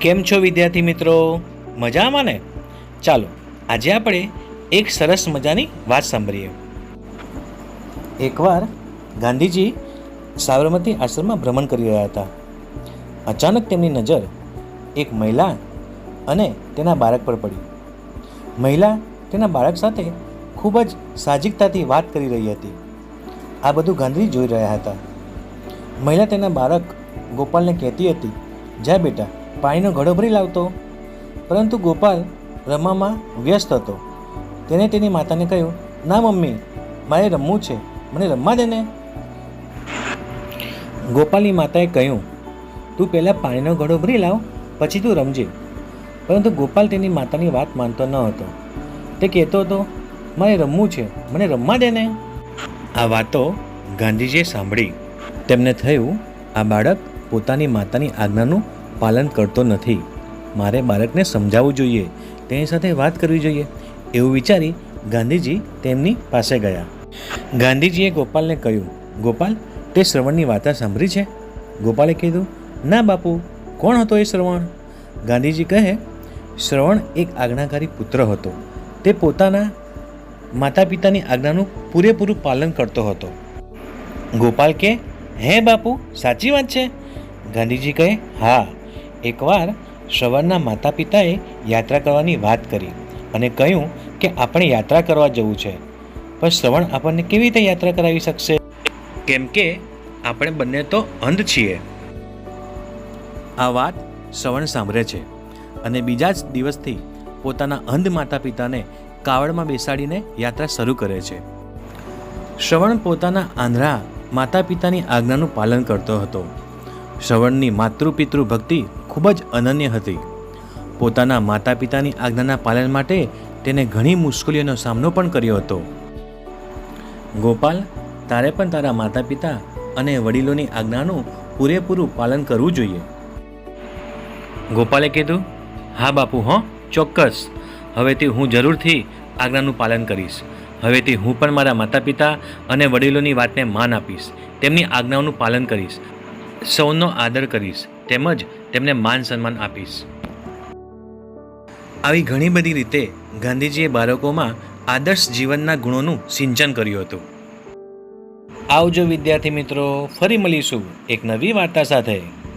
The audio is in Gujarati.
કેમ છો વિદ્યાર્થી મિત્રો? મજામાં ને? ચાલો આજે આપણે એક સરસ મજાની વાત સાંભળીએ. એકવાર ગાંધીજી સાબરમતી આશ્રમમાં ભ્રમણ કરી રહ્યા હતા. અચાનક તેમની નજર એક મહિલા અને તેના બાળક પર પડી. મહિલા તેના બાળક સાથે ખૂબ જ સાહજિકતાથી વાત કરી રહી હતી. આ બધું ગાંધીજી જોઈ રહ્યા હતા. મહિલા તેના બાળક ગોપાલને કહેતી હતી, જા બેટા, પાણીનો ઘડો ભરી લાવતો. પરંતુ ગોપાલ રમવામાં વ્યસ્ત હતો. તેણે તેની માતાને કહ્યું, ના મમ્મી, મારે રમવું છે, મને રમવા દે ને. ગોપાલની માતાએ કહ્યું, તું પહેલાં પાણીનો ઘડો ભરી લાવ, પછી તું રમજે. પરંતુ ગોપાલ તેની માતાની વાત માનતો ન હતો. તે કહેતો હતો, મારે રમવું છે, મને રમવા દે ને. આ વાતો ગાંધીજીએ સાંભળી. તેમને થયું, આ બાળક પોતાની માતાની આજ્ઞાનું પાલન કરતો નથી. મારે બાળકને સમજાવવું જોઈએ, તેની સાથે વાત કરવી જોઈએ. એવું વિચારી ગાંધીજી તેમની પાસે ગયા. ગાંધીજીએ ગોપાલને કહ્યું, ગોપાલ, તે શ્રવણની વાર્તા સાંભળી છે? ગોપાલે કીધું, ના બાપુ, કોણ હતો એ શ્રવણ? ગાંધીજી કહે, શ્રવણ એક આજ્ઞાકારી પુત્ર હતો. તે પોતાના માતા પિતાની આજ્ઞાનું પૂરેપૂરું પાલન કરતો હતો. ગોપાલ કે, હે બાપુ, સાચી વાત છે? ગાંધીજી કહે, હા. એકવાર શ્રવણના માતા પિતાએ યાત્રા કરવાની વાત કરી અને કહ્યું કે આપણે યાત્રા કરવા જવું છે. પણ શ્રવણ આપણને કેવી રીતે યાત્રા કરાવી શકશે? કેમ કે આપણે બંને તો અંધ છીએ. આ વાત શ્રવણ સાંભળે છે અને બીજા જ દિવસથી પોતાના અંધ માતા પિતાને કાવડમાં બેસાડીને યાત્રા શરૂ કરે છે. શ્રવણ પોતાના આંધળા માતા પિતાની આજ્ઞાનું પાલન કરતો હતો. શ્રવણની માતૃપિતૃ ભક્તિ ખૂબ જ અનન્ય હતી. પોતાના માતા પિતાની આજ્ઞાના પાલન માટે તેને ઘણી મુશ્કેલીઓનો સામનો પણ કર્યો હતો. ગોપાલ, તારે પણ તારા માતા પિતા અને વડીલોની આજ્ઞાનું પૂરેપૂરું પાલન કરવું જોઈએ. ગોપાલે કીધું, હા બાપુ, ચોક્કસ. હવેથી હું જરૂરથી આજ્ઞાનું પાલન કરીશ. હવેથી હું પણ મારા માતા પિતા અને વડીલોની વાતને માન આપીશ. તેમની આજ્ઞાઓનું પાલન કરીશ. સૌનો આદર કરીશ, તેમજ તેમને માન સન્માન આપીશ. આવી ઘણી બધી રીતે ગાંધીજીએ બાળકોમાં આદર્શ જીવનના ગુણોનું સિંચન કર્યું હતું. આવજો વિદ્યાર્થી મિત્રો, ફરી મળીશું એક નવી વાર્તા સાથે.